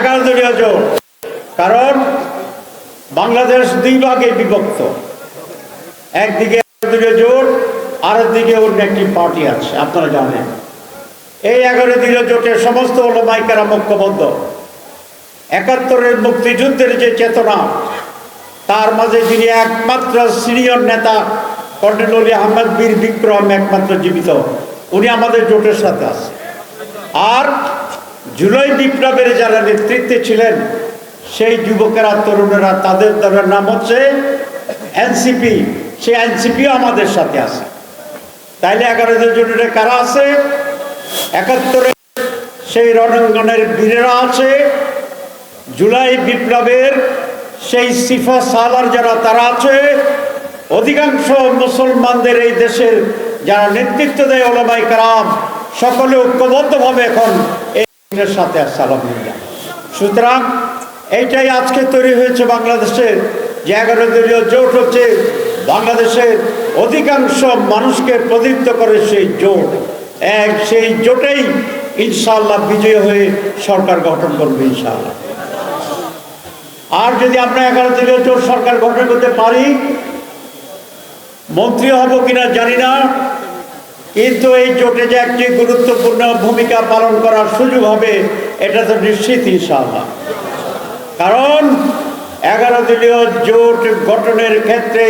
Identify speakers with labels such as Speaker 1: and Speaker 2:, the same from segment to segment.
Speaker 1: 11 দলীয় জোট, কারণ বাংলাদেশ দুই ভাগে বিভক্ত। একদিকে 11 দলীয় জোট, আরেকদিকে অন্য একটি পার্টি আছে, আপনারা জানেন। এই 11 দলীয় জোটের সমস্ত ওলামায়ে কেরাম ঐক্যবদ্ধ। 71-এর মুক্তিযুদ্ধের যে চেতনা, তার মাঝে যিনি একমাত্র সিনিয়র নেতা কর্নেল অলি আহমেদ বীর বিক্রম একমাত্র জীবিত, উনি আমাদের জোটের সাথে আছে। আর জুলাই বিপ্লবের যারা নেতৃত্বে ছিলেন সেই যুবকেরা, তরুণেরা, তাদের দলের নাম হচ্ছে এনসিপি, সেই এনসিপিও আমাদের সাথে আছে। তাইলে 11 জোটের কারা আছে? 71-এর সেই রণাঙ্গনের বীরেরা আছে, জুলাই বিপ্লবের সেই সিফা সালার যারা তারা আছে, অধিকাংশ মুসলমানদের এই দেশের যারা নেতৃত্ব দেয় ওলামায়ে কেরাম, সকলে ঐক্যবদ্ধভাবে এখন এই সাথে আছে আলহামদুলিল্লাহ। সুতরাং এইটাই আজকে তৈরি হয়েছে বাংলাদেশের যে 11 দলীয় জোট হচ্ছে বাংলাদেশের অধিকাংশ মানুষকে প্রদীপ্ত করে সেই জোট। সেই জোটেই ইনশাআল্লাহ বিজয়ী হয়ে সরকার গঠন করবে ইনশাআল্লাহ। আর যদি আমরা 11 দলীয় জোট সরকার গঠন করতে পারি, মন্ত্রী হব কিনা জানি না, কিন্তু এই জোটে যে একটি গুরুত্বপূর্ণ ভূমিকা পালন করার সুযোগ হবে এটা তো নিশ্চিত ইনশাআল্লাহ। কারণ 11 দলীয় জোট গঠনের ক্ষেত্রে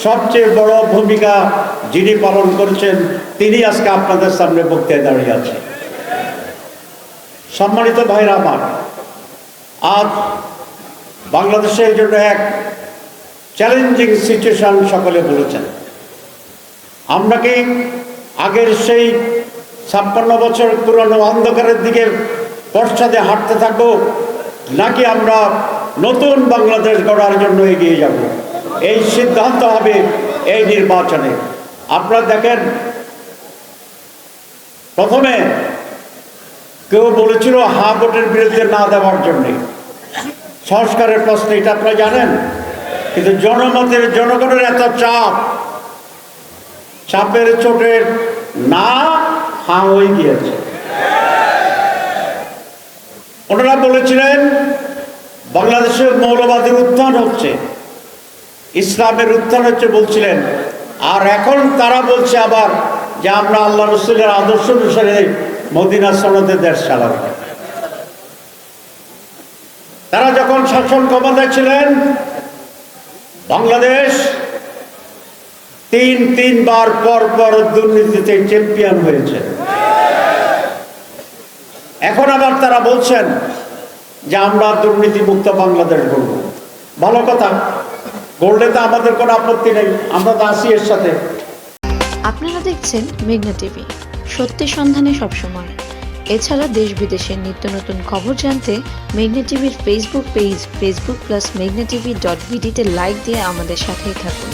Speaker 1: সবচেয়ে বড় ভূমিকা যিনি পালন করছেন তিনি আজকে আপনাদের সামনে বক্তৃতায় দাঁড়িয়ে আছেন। সম্মানিত ভাইরা আমার, আজ বাংলাদেশের জন্য এক চ্যালেঞ্জিং সিচুয়েশন সকলে বলেছেন। আমরা কি আগের সেই 56 বছর পুরনো অন্ধকারের দিকে পশ্চাতে হাঁটতে থাকবো, নাকি আমরা নতুন বাংলাদেশ গড়ার জন্য এগিয়ে যাব? এই সিদ্ধান্ত হবে এই নির্বাচনে। আপনারা দেখেন, প্রথমে কেউ বলেছিল হা ভোটের বিরুদ্ধে না দেওয়ার জন্যে, সংস্কারের প্রশ্নে, এটা আপনারা জানেন। কিন্তু জনগণের এত চাপের চোটে না হা হয়ে গিয়েছে। ওনারা বলেছিলেন বাংলাদেশের মৌলবাদের উত্থান হচ্ছে, ইসলামের উত্থান হচ্ছে বলছিলেন। আর এখন তারা বলছে আবার যে আমরা আল্লাহ রসুলের আদর্শ অনুসারে মদিনা সনদে দেশ চালাব। তারা যখন শাসন ক্ষমতায় ছিলেন, বাংলাদেশ তিনবার পর দুর্নীতিতে চ্যাম্পিয়ন হয়েছে। এখন আবার তারা বলছেন যে আমরা দুর্নীতিমুক্ত বাংলাদেশ গড়ব। ভালো কথা, গড়লে তো আমাদের কোনো আপত্তি নেই, আমরা তো আসি এর সাথে।
Speaker 2: আপনারা দেখছেন মেঘনা টিভি, সত্যি সন্ধানে সবসময়। এছাড়া দেশ বিদেশের নিত্য নতুন খবর জানতে মেঘনা টিভির ফেসবুক পেজ facebook+meghna tv.bd তে লাইক দিয়ে আমাদের সাথেই থাকুন।